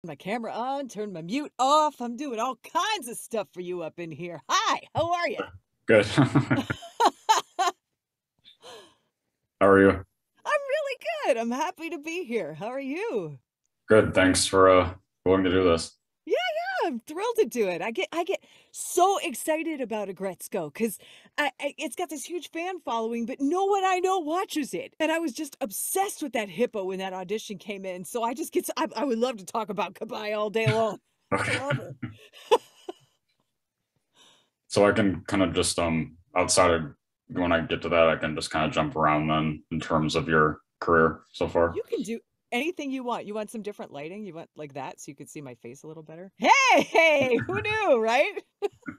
my camera on, turn my mute off. I'm doing all kinds of stuff for you up in here. Hi, how are you? Good. How are you? I'm really good. I'm happy to be here. How are you? Good. Thanks for willing to do this. Yeah, yeah, I'm thrilled to do it. I get so excited about Aggretsuko because it's got this huge fan following, but no one I know watches it. And I was just obsessed with that hippo when that audition came in. So I just I would love to talk about Kabae all day long. I Okay. love her. So I can kind of just outside of when I get to that, I can just kind of jump around then in terms of your career so far. You can do anything you want. You want some different lighting? You want like that so you could see my face a little better? Hey, who knew, right?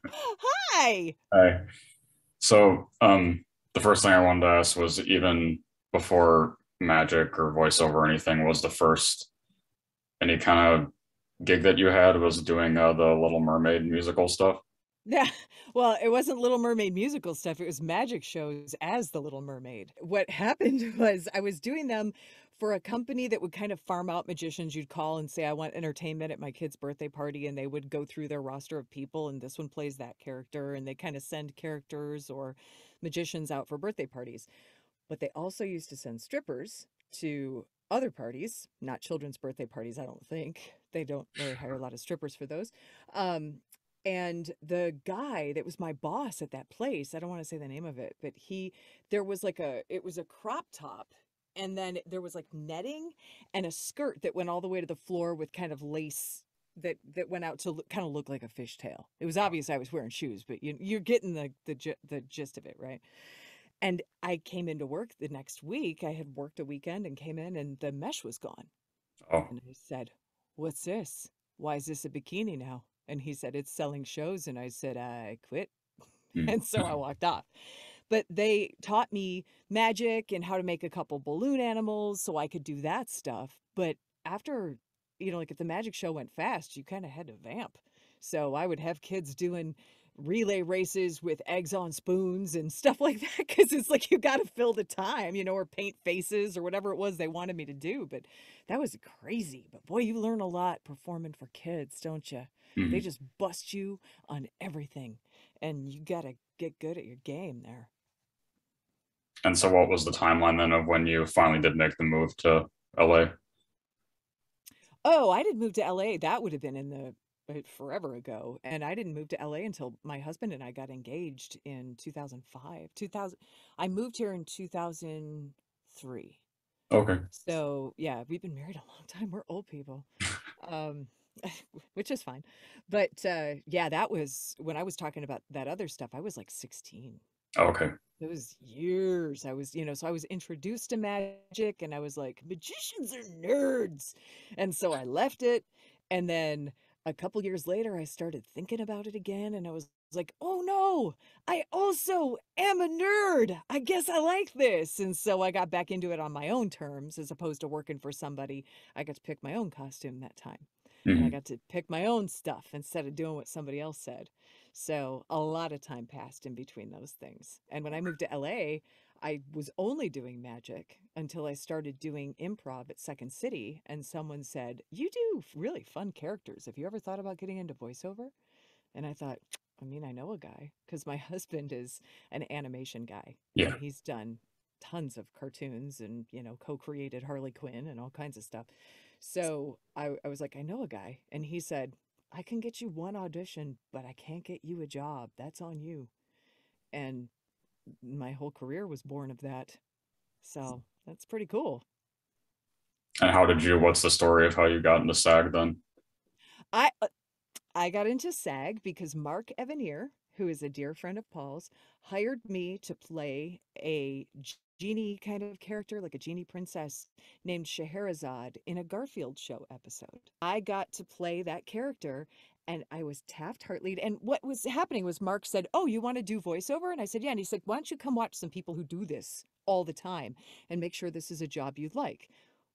Hi. Hi. So the first thing I wanted to ask was even before magic or voiceover or anything, was the first any kind of gig that you had was doing the Little Mermaid musical stuff? Yeah. Well, it wasn't Little Mermaid musical stuff. It was magic shows as the Little Mermaid. What happened was I was doing them for a company that would kind of farm out magicians. You'd call and say, I want entertainment at my kid's birthday party. And they would go through their roster of people. And this one plays that character. And they kind of send characters or magicians out for birthday parties. But they also used to send strippers to other parties, not children's birthday parties, I don't think. They don't really hire a lot of strippers for those. Um, and the guy that was my boss at that place, I don't want to say the name of it, but there was like it was a crop top. And then there was like netting and a skirt that went all the way to the floor with kind of lace that went out to kind of look like a fishtail. It was obvious I was wearing shoes, but you're getting the gist of it, right? And I came into work the next week. I had worked a weekend and came in and the mesh was gone. Oh. And I said, "What's this? Why is this a bikini now?" And he said, "It's selling shows." And I said, "I quit." Hmm. And so I walked off. But they taught me magic and how to make a couple balloon animals so I could do that stuff. But after, like if the magic show went fast, you kind of had to vamp. So I would have kids doing relay races with eggs on spoons and stuff like that because it's like you got to fill the time, or paint faces or whatever it was they wanted me to do. But that was crazy. But boy, you learn a lot performing for kids, don't you? They Mhm. just bust you on everything, and you got to get good at your game there. And so what was the timeline then of when you finally did make the move to LA? Oh, I didn't move to LA. That would have been in the forever ago. And I didn't move to LA until my husband and I got engaged in 2005. 2000 I moved here in 2003. Okay. So, yeah, we've been married a long time. We're old people. Um which is fine. But yeah, that was when I was talking about that other stuff. I was like 16. Okay. It was years. So I was introduced to magic and I was like, magicians are nerds. And so I left it. And then a couple years later, I started thinking about it again. And I was like, oh no, I also am a nerd. I guess I like this. And so I got back into it on my own terms as opposed to working for somebody. I got to pick my own costume that time. And I Mhm. got to pick my own stuff instead of doing what somebody else said. So a lot of time passed in between those things. And when I moved to LA, I was only doing magic until I started doing improv at Second City. And someone said, "You do really fun characters. Have you ever thought about getting into voiceover?" And I thought, I mean, I know a guy because my husband is an animation guy and Yeah. he's done tons of cartoons and, co created Harley Quinn and all kinds of stuff. So I was like, I know a guy. And he said, I can get you one audition, but I can't get you a job. That's on you. And my whole career was born of that. So that's pretty cool. And what's the story of how you got into SAG then? I I got into SAG because Mark Evanier, who is a dear friend of Paul's, hired me to play a genie kind of character, like a genie princess named Scheherazade in a Garfield show episode. I got to play that character and I was Taft-Hartleyed. And what was happening was Mark said, "Oh, you want to do voiceover?" And I said, "Yeah." And he's like, "Why don't you come watch some people who do this all the time and make sure this is a job you'd like?"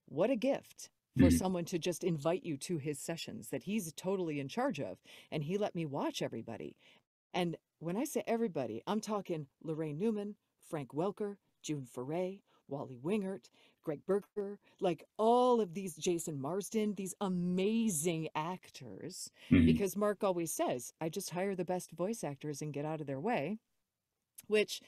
What a gift for Mhm. someone to just invite you to his sessions that he's totally in charge of. And he let me watch everybody. And when I say everybody, I'm talking Lorraine Newman, Frank Welker, June Foray, Wally Wingert, Greg Berger, like all of these, Jason Marsden, these amazing actors, Mhm. because Mark always says, I just hire the best voice actors and get out of their way, which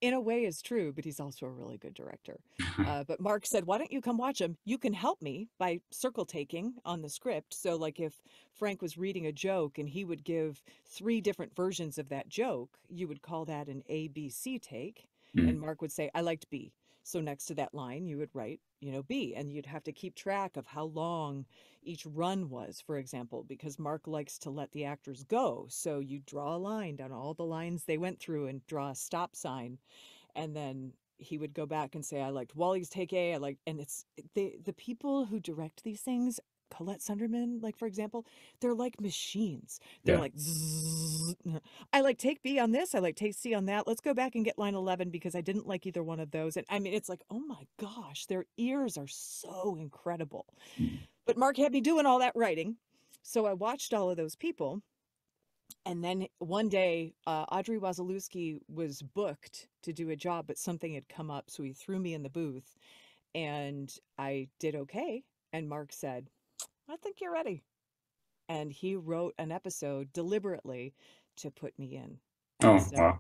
in a way is true, but he's also a really good director. But Mark said, why don't you come watch them? You can help me by circle taking on the script. So, like, if Frank was reading a joke and he would give three different versions of that joke, you would call that an ABC take. And Mhm. Mark would say, I liked B. So, next to that line, you would write, B. And you'd have to keep track of how long each run was, for example, because Mark likes to let the actors go. So, you draw a line down all the lines they went through and draw a stop sign, and then he would go back and say, I liked Wally's take A. I like, and it's the people who direct these things, Colette Sunderman, like, for example, they're like machines. They're Yeah. like, zzz, I like take B on this. I like take C on that. Let's go back and get line 11 because I didn't like either one of those. And I mean, it's like, oh my gosh, their ears are so incredible. Mhm. But Mark had me doing all that writing. So I watched all of those people, and then one day, Audrey Wazalewski was booked to do a job, but something had come up. So he threw me in the booth and I did okay. And Mark said, I think you're ready. And he wrote an episode deliberately to put me in. Oh, So wow.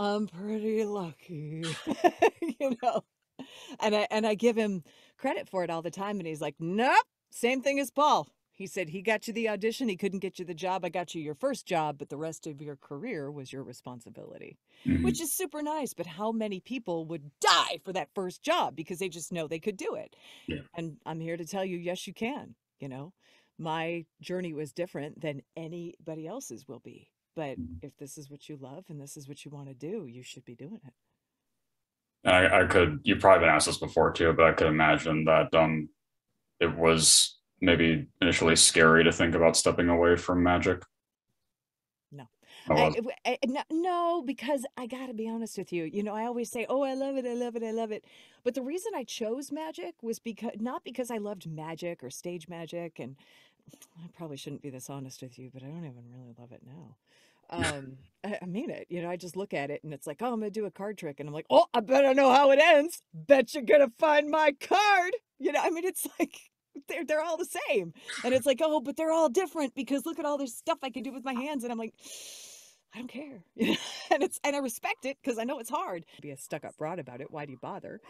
I'm pretty lucky, you know. And I give him credit for it all the time, and he's like, "Nope, same thing as Paul." He said he got you the audition, he couldn't get you the job. I got you your first job, but the rest of your career was your responsibility, which Mhm. is super nice. But how many people would die for that first job because they just know they could do it? Yeah. And I'm here to tell you, yes, you can. You know, my journey was different than anybody else's will be. But Mhm. if this is what you love and this is what you want to do, you should be doing it. I could, you've probably been asked this before too, but I could imagine that it was maybe initially scary to think about stepping away from magic. No. I was. No, because I gotta be honest with you. I always say, "Oh, I love it, I love it, I love it." But the reason I chose magic was because not because I loved magic or stage magic, and I probably shouldn't be this honest with you, but I don't even really love it now. I mean it. I just look at it and it's like, "Oh, I'm gonna do a card trick," and I'm like, "Oh, I better know how it ends. Bet you're gonna find my card." I mean, it's like they're all the same. And it's like, oh, but they're all different because look at all this stuff I can do with my hands. And I'm like, I don't care. And I respect it because I know it's hard. Be a stuck up broad about it. Why do you bother?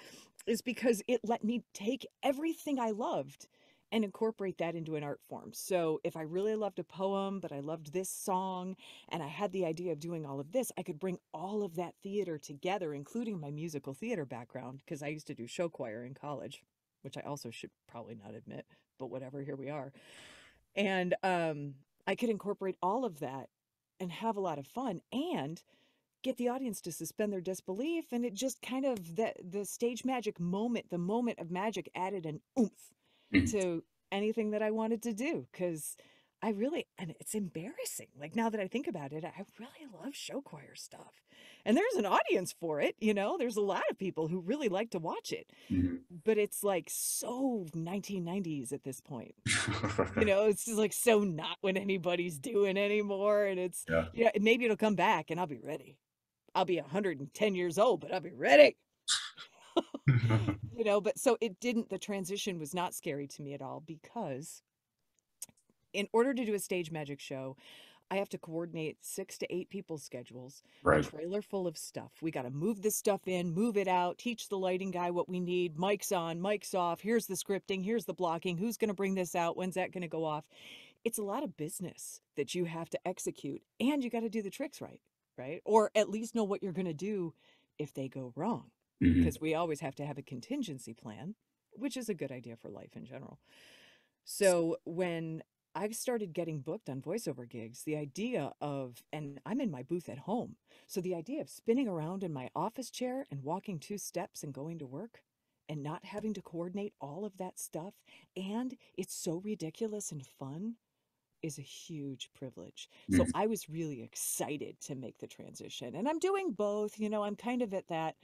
Is because it let me take everything I loved and incorporate that into an art form. So if I really loved a poem, but I loved this song and I had the idea of doing all of this, I could bring all of that theater together, including my musical theater background, because I used to do show choir in college, which I also should probably not admit, but whatever, here we are. And I could incorporate all of that and have a lot of fun and get the audience to suspend their disbelief. And it just kind of the stage magic moment, the moment of magic added an oomph Mhm. to anything that I wanted to do. Cause I really, and it's embarrassing. Like now that I think about it, I really love show choir stuff. And there's an audience for it, there's a lot of people who really like to watch it, Mhm. but it's like so 1990s at this point. It's just like so not what anybody's doing anymore. And it's, Yeah. maybe it'll come back and I'll be ready. I'll be 110 years old, but I'll be ready. But so it didn't, the transition was not scary to me at all because in order to do a stage magic show, I have to coordinate 6 to 8 people's schedules, a Right. trailer full of stuff. We got to move this stuff in, move it out, teach the lighting guy what we need, mics on, mics off. Here's the scripting, here's the blocking. Who's going to bring this out? When's that going to go off? It's a lot of business that you have to execute, and you got to do the tricks right, right? Or at least know what you're going to do if they go wrong, Mhm. because we always have to have a contingency plan, which is a good idea for life in general. So when I started getting booked on voiceover gigs, the idea of, and I'm in my booth at home, so the idea of spinning around in my office chair and walking 2 steps and going to work and not having to coordinate all of that stuff, and it's so ridiculous and fun, is a huge privilege. So Mhm. I was really excited to make the transition. And I'm doing both. I'm kind of at that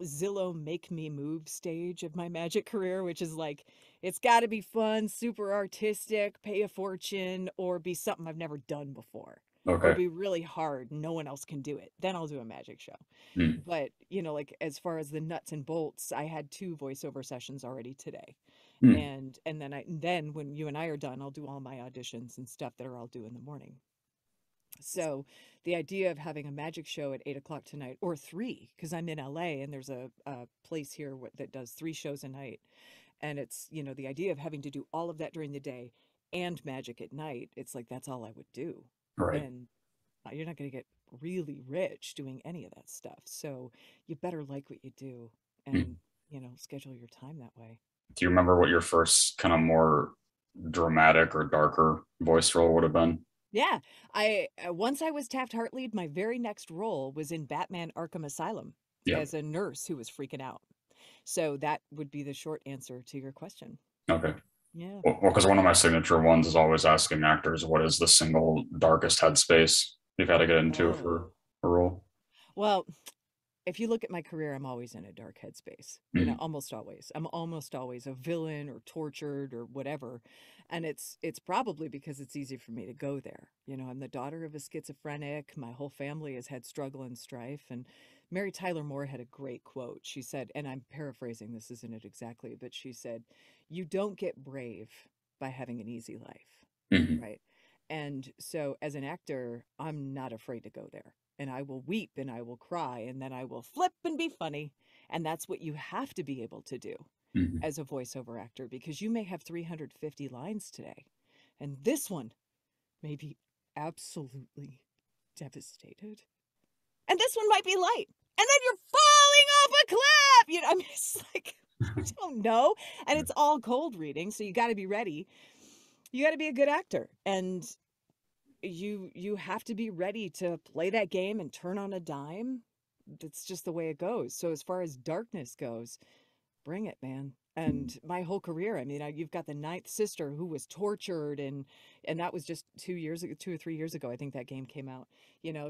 Zillow make me move stage of my magic career, which is like, it's got to be fun, super artistic, pay a fortune, or be something I've never done before. or Okay. be really hard. No one else can do it. Then I'll do a magic show. Mm. But, like as far as the nuts and bolts, I had 2 voiceover sessions already today. Mm. And then when you and I are done, I'll do all my auditions and stuff that are all due in the morning. So the idea of having a magic show at 8 o'clock tonight or 3, because I'm in LA and there's a place here that does 3 shows a night. And it's, the idea of having to do all of that during the day and magic at night, it's like that's all I would do. Right. And you're not going to get really rich doing any of that stuff. So you better like what you do Mm. and, schedule your time that way. Do you remember what your first kind of more dramatic or darker voice role would have been? Yeah, I once I was Taft Hartlead, my very next role was in Batman Arkham Asylum Yeah. as a nurse who was freaking out. So that would be the short answer to your question. Okay. Yeah. Well, because one of my signature ones is always asking actors what is the single darkest headspace you've had to get into Oh. for a role. Well, if you look at my career, I'm always in a dark headspace. Mm. Almost always. I'm almost always a villain or tortured or whatever. And it's probably because it's easy for me to go there. I'm the daughter of a schizophrenic. My whole family has had struggle and strife. And Mary Tyler Moore had a great quote. She said, and I'm paraphrasing, this isn't it exactly, but she said, "You don't get brave by having an easy life." Mm. Right. And so as an actor, I'm not afraid to go there. And I will weep and I will cry and then I will flip and be funny. And that's what you have to be able to do Mm. as a voiceover actor because you may have 350 lines today. And this one may be absolutely devastated. And this one might be light. And then you're falling off a cliff. I mean, it's like, you don't know. And it's all cold reading. So you got to be ready. You got to be a good actor. And you have to be ready to play that game and turn on a dime. That's just the way it goes. So as far as darkness goes, bring it, man. Mm. And my whole career, I mean, you've got the ninth sister who was tortured, and that was just 2 years ago, 2 or 3 years ago. I think that game came out.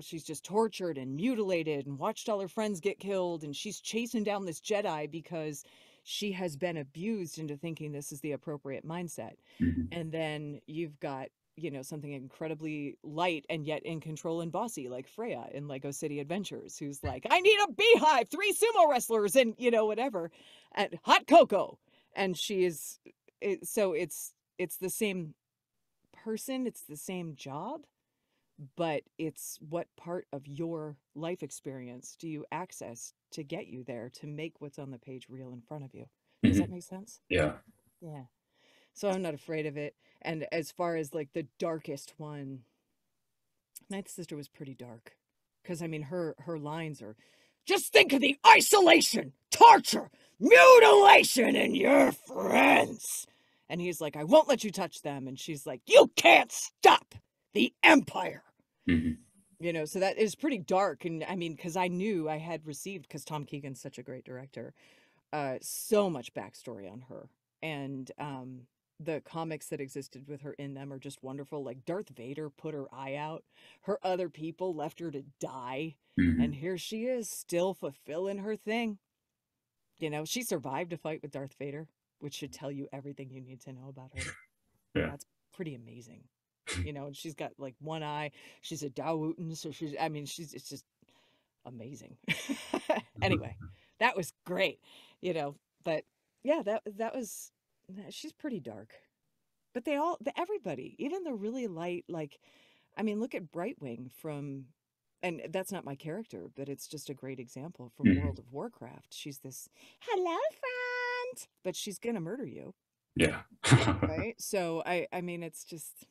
She's just tortured and mutilated and watched all her friends get killed, and she's chasing down this Jedi because she has been abused into thinking this is the appropriate mindset. Mm. And then you've got, something incredibly light and yet in control and bossy, like Freya in Lego City Adventures, who's like, I need a beehive, 3 sumo wrestlers, and, whatever, and hot cocoa. And she is, so it's the same person, it's the same job, but it's what part of your life experience do you access to get you there to make what's on the page real in front of you. Does that Mm. make sense? Yeah. Yeah. So I'm not afraid of it. And as far as like the darkest one, Ninth Sister was pretty dark. Because I mean her lines are just think of the isolation, torture, mutilation in your friends. And he's like, I won't let you touch them. And she's like, you can't stop the Empire. Mm. So that is pretty dark. And I mean, because I knew I had received, because Tom Keegan's such a great director, so much backstory on her. And the comics that existed with her in them are just wonderful. Like Darth Vader put her eye out. Her other people left her to die. And Mm. here she is still fulfilling her thing. She survived a fight with Darth Vader, which should tell you everything you need to know about her. Yeah. That's pretty amazing. And she's got like one eye. She's a Dawotan. So it's just amazing. Anyway, that was great, but yeah, that was, she's pretty dark. But everybody, even the really light, like, I mean, look at Brightwing from, and that's not my character, but it's just a great example from Mm. World of Warcraft. She's this, hello, friend, but she's gonna murder you, Yeah. right? So I mean, it's just,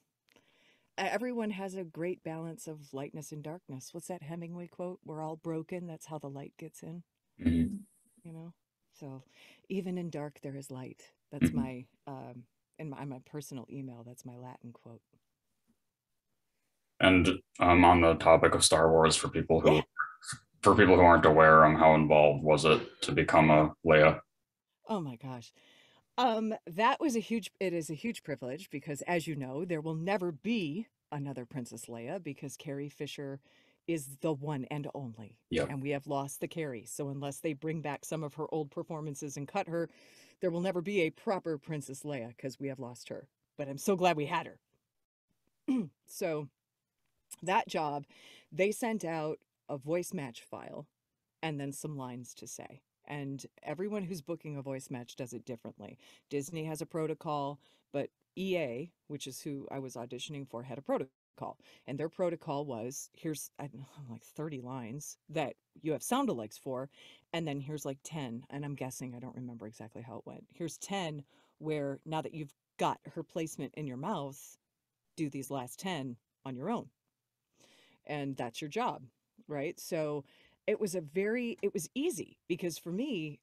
everyone has a great balance of lightness and darkness. What's that Hemingway quote? We're all broken. That's how the light gets in, Mm. you know? So even in dark, there is light. That's Mm. my, in my personal email, that's my Latin quote. And on the topic of Star Wars, Yeah. for people who aren't aware, how involved was it to become a Leia? Oh my gosh. It is a huge privilege because as you know, there will never be another Princess Leia because Carrie Fisher is the one and only. Yep. And we have lost the Carrie. So unless they bring back some of her old performances and cut her, there will never be a proper Princess Leia because we have lost her. But I'm so glad we had her. So That job, they sent out a voice match file and then some lines to say. And everyone who's booking a voice match does it differently. Disney has a protocol, but EA, which is who I was auditioning for, had a protocol. And their protocol was, here's, I don't know, like 30 lines that you have sound alikes for, and then here's like 10, and I'm guessing, I don't remember exactly how it went. Here's 10 where now that you've got her placement in your mouth, do these last 10 on your own, and that's your job, right? So it was easy because for me,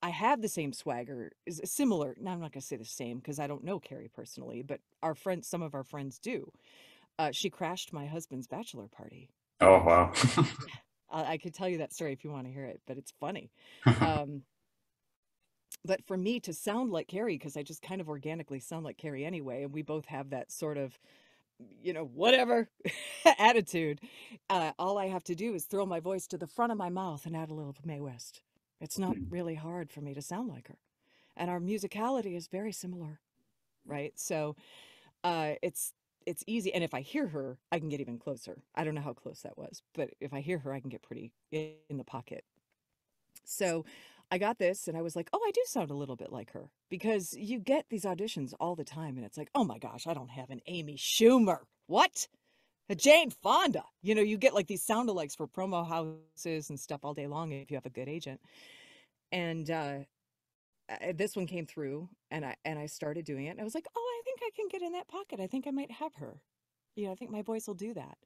I have the same swagger, is similar. Now I'm not going to say the same because I don't know Carrie personally, but our friends, some of our friends do. She crashed my husband's bachelor party. Oh, wow. Yeah, I could tell you that story if you want to hear it, but it's funny. Um, but for me to sound like Carrie, because I just kind of organically sound like Carrie anyway, and we both have that sort of, whatever attitude. All I have to do is throw my voice to the front of my mouth and add a little Mae West. It's not really hard for me to sound like her. And our musicality is very similar, right? So it's easy. And if I hear her, I can get even closer. I don't know how close that was, but if I hear her, I can get pretty in the pocket. So I got this and I was like, oh, I do sound a little bit like her because you get these auditions all the time and it's like, oh my gosh, I don't have an Amy Schumer. What? A Jane Fonda. You get like these sound alikes for promo houses and stuff all day long if you have a good agent. And this one came through and I started doing it and I was like, oh, I think I can get in that pocket. I think I might have her. I think my voice will do that.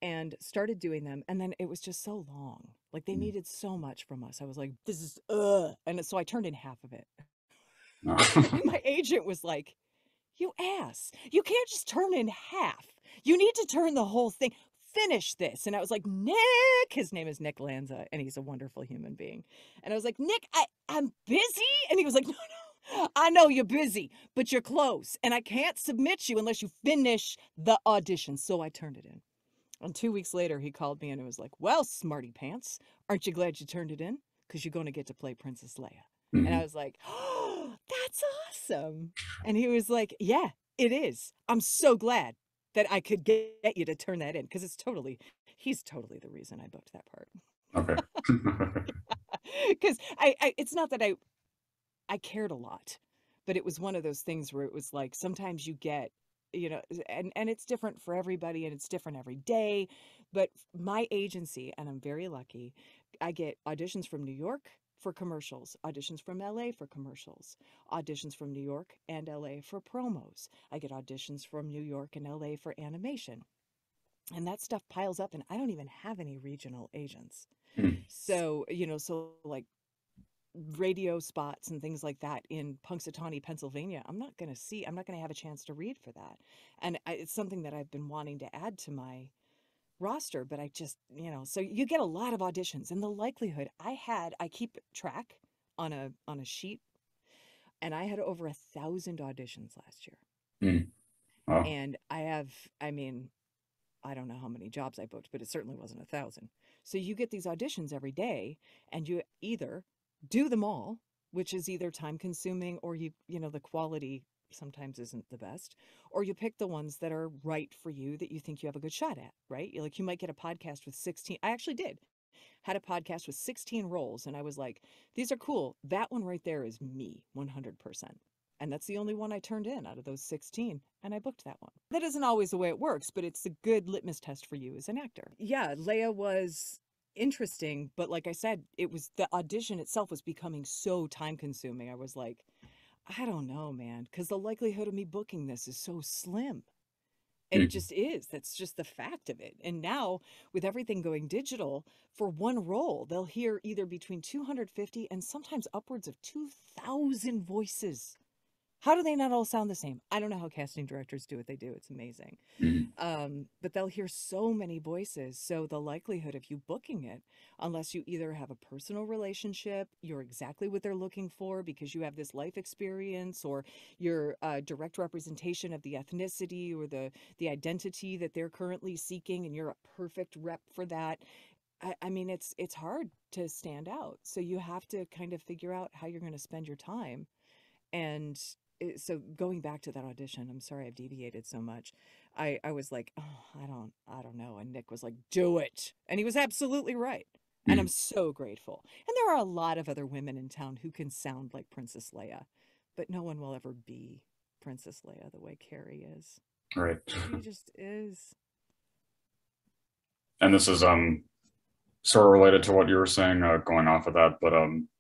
And started doing them, and then it was just so long. Like they needed so much from us. I was like, this is and so I turned in half of it. No. And my agent was like, you ass, you can't just turn in half. You need to turn the whole thing. Finish this. And I was like, Nick, his name is Nick Lanza, and he's a wonderful human being. And I was like, Nick, I'm busy. And he was like, no, I know you're busy, but you're close. And I can't submit you unless you finish the audition. So I turned it in. And 2 weeks later, he called me and it was like, well, smarty pants, aren't you glad you turned it in? Because you're going to get to play Princess Leia. And I Mhm. was like, oh, that's awesome. And he was like, yeah, it is. I'm so glad that I could get you to turn that in because he's totally the reason I booked that part. Okay. Because it's not that I cared a lot, but it was one of those things where it was like sometimes you get, and it's different for everybody and it's different every day. But my agency, and I'm very lucky, I get auditions from New York for commercials, auditions from LA for commercials, auditions from New York and LA for promos. I get auditions from New York and LA for animation. And that stuff piles up, and I don't even have any regional agents. Mm. So like radio spots and things like that in Punxsutawney, Pennsylvania, I'm not going to have a chance to read for that. And it's something that I've been wanting to add to my roster, but I just, so you get a lot of auditions and the likelihood I keep track on a sheet, and I had over 1,000 auditions last year. Mm. Wow. And I mean, I don't know how many jobs I booked, but it certainly wasn't 1,000. So you get these auditions every day, and you either do them all, which is either time consuming or the quality sometimes isn't the best, or you pick the ones that are right for you that you think you have a good shot at, right? Like you might get a podcast with 16. I actually had a podcast with 16 roles, and I was like, these are cool. That one right there is me 100%. And that's the only one I turned in out of those 16. And I booked that one. That isn't always the way it works, but it's a good litmus test for you as an actor. Yeah, Leia was interesting. But like I said, it was the audition itself was becoming so time consuming. I was like, I don't know, man, because the likelihood of me booking this is so slim. It Mm. just is. That's just the fact of it. And now, with everything going digital, for one role, they'll hear either between 250 and sometimes upwards of 2,000 voices. How do they not all sound the same? I don't know how casting directors do what they do. It's amazing. Mm. But they'll hear so many voices. So the likelihood of you booking it, unless you either have a personal relationship, you're exactly what they're looking for because you have this life experience, or you're a direct representation of the ethnicity or the identity that they're currently seeking, and you're a perfect rep for that. I mean, it's hard to stand out. So you have to kind of figure out how you're going to spend your time. And so going back to that audition, I'm sorry I've deviated so much. I was like, oh, I don't know. And Nick was like, do it. And he was absolutely right. And I'm Mhm. so grateful. And there are a lot of other women in town who can sound like Princess Leia, but no one will ever be Princess Leia the way Carrie is. Right. She just is. And this is sort of related to what you were saying, going off of that, but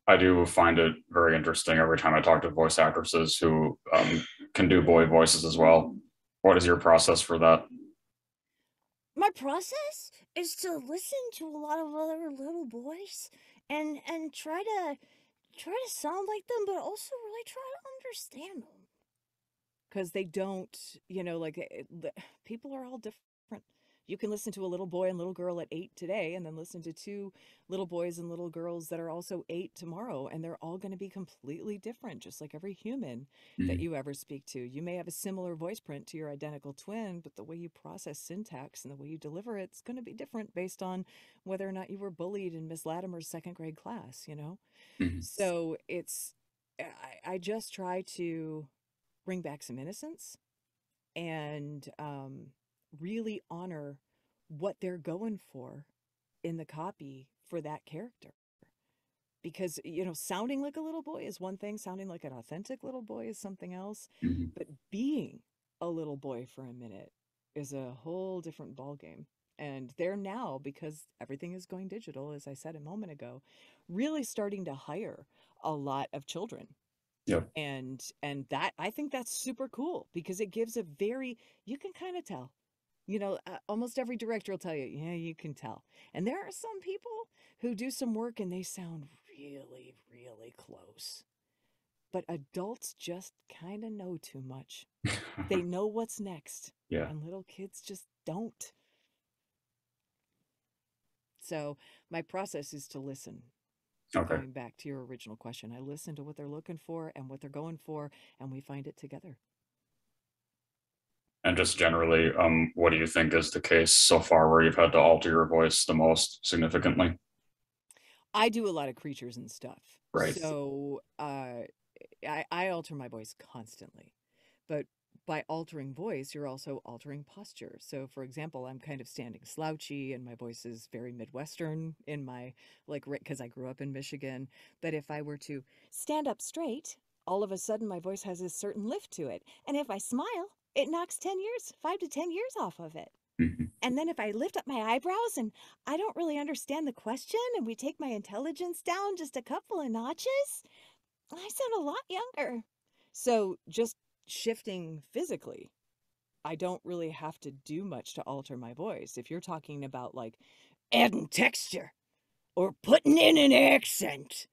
I do find it very interesting every time I talk to voice actresses who can do boy voices as well. What is your process for that? My process is to listen to a lot of other little boys and try to sound like them, but also really try to understand them. Because they don't, like people are all different. You can listen to a little boy and little girl at 8 today, and then listen to two little boys and little girls that are also 8 tomorrow, and they're all going to be completely different, just like every human that Mhm. you ever speak to. You may have a similar voice print to your identical twin, but the way you process syntax and the way you deliver it's going to be different based on whether or not you were bullied in Miss Latimer's second grade class. Mhm. So I just try to bring back some innocence and really honor what they're going for in the copy for that character. Because, sounding like a little boy is one thing, sounding like an authentic little boy is something else. Mhm. But being a little boy for a minute is a whole different ballgame. And they're now, because everything is going digital, as I said a moment ago, really starting to hire a lot of children, Yep. and that I think that's super cool because it gives a very, you can kind of tell, almost every director will tell you, yeah, you can tell. And there are some people who do some work and they sound really, really close, but adults just kind of know too much. They know what's next, Yeah. and little kids just don't. So my process is to listen. Okay. Going back to your original question, I listen to what they're looking for and what they're going for, and we find it together. And just generally, what do you think is the case so far where you've had to alter your voice the most significantly? I do a lot of creatures and stuff. Right. So I alter my voice constantly. But by altering voice, you're also altering posture. So, for example, I'm kind of standing slouchy and my voice is very Midwestern in my, like, because I grew up in Michigan. But if I were to stand up straight, all of a sudden my voice has a certain lift to it. And if I smile, it knocks 10 years, 5 to 10 years off of it. Mhm. And then if I lift up my eyebrows and I don't really understand the question and we take my intelligence down just a couple of notches, I sound a lot younger. So just shifting physically, I don't really have to do much to alter my voice. If you're talking about like adding texture or putting in an accent,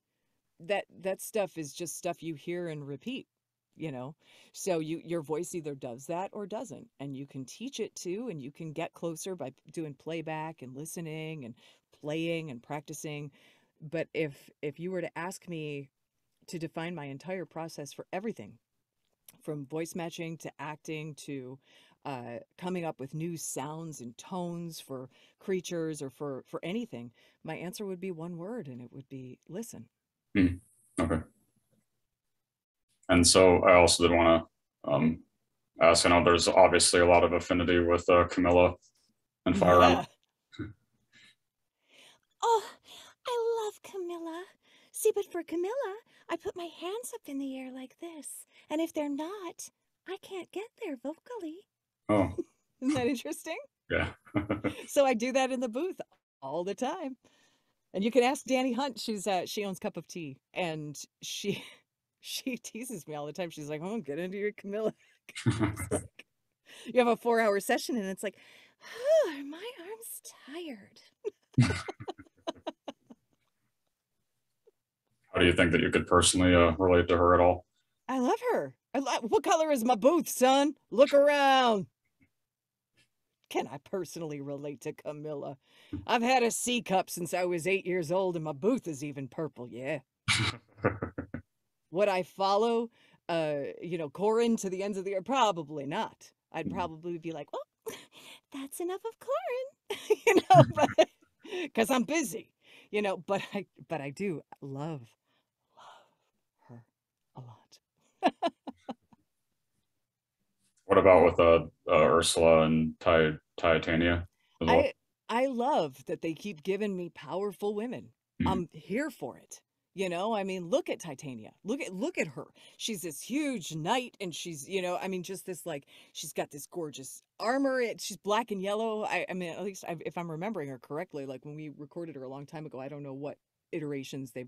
that stuff is just stuff you hear and repeat, you know so your voice either does that or doesn't, and you can teach it to, and you can get closer by doing playback and listening and playing and practicing. But if you were to ask me to define my entire process for everything from voice matching to acting to coming up with new sounds and tones for creatures or for anything, my answer would be one word, and it would be listen. Mhm. Okay. And so I also did want to ask, I know there's obviously a lot of affinity with Camilla and Fire Emblem. Yeah. Oh, I love Camilla. See, but for Camilla, I put my hands up in the air like this, and if they're not, I can't get there vocally. Oh, Isn't that interesting? yeah. So I do that in the booth all the time. And you can ask Danny Hunt. She owns Cup of Tea, and she she teases me all the time. She's like, "Oh, get into your Camilla." It's like, you have a 4-hour session, and it's like, oh, my arm's tired. How do you think that you could personally relate to her at all? I love her. What color is my booth, son? Look around. Can I personally relate to Camilla? I've had a C cup since I was 8 years old, and my booth is even purple. Yeah. Would I follow, Corin to the ends of the earth? Probably not. I'd probably be like, well, That's enough of Corin. but because I'm busy, but I do love her a lot. What about with Ursula and Titania as well? I I love that they keep giving me powerful women. Mhm. I'm here for it. You know, I mean, look at Titania. Look at her. She's this huge knight, and she's, I mean, just this like she's got this gorgeous armor. She's black and yellow. I mean, at least if I'm remembering her correctly, like when we recorded her a long time ago, I don't know what iterations they,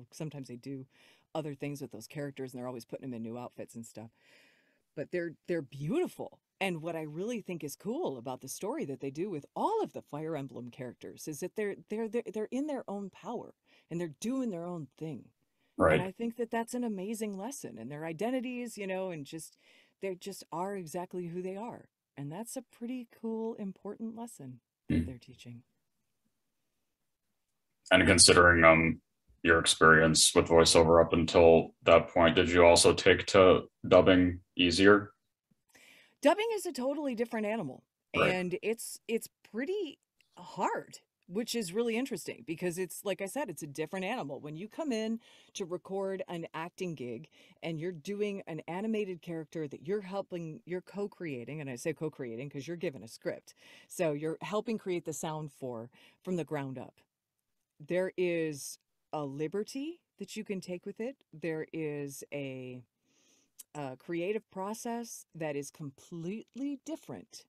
sometimes they do other things with those characters, and they're always putting them in new outfits and stuff, but they're beautiful. And what I really think is cool about the story that they do with all of the Fire Emblem characters is that they're in their own power and they're doing their own thing. And Right. I think that that's an amazing lesson, and their identities, and just they just are exactly who they are. And that's a pretty cool, important lesson that Mhm. they're teaching. And considering your experience with voiceover up until that point, did you also take to dubbing easier? Dubbing is a totally different animal, Right. and it's pretty hard, which is really interesting because it's like I said, it's a different animal. When you come in to record an acting gig and you're doing an animated character that you're co-creating, and I say co-creating because you're given a script. So you're helping create the sound from the ground up. There is a liberty that you can take with it. There is a creative process that is completely different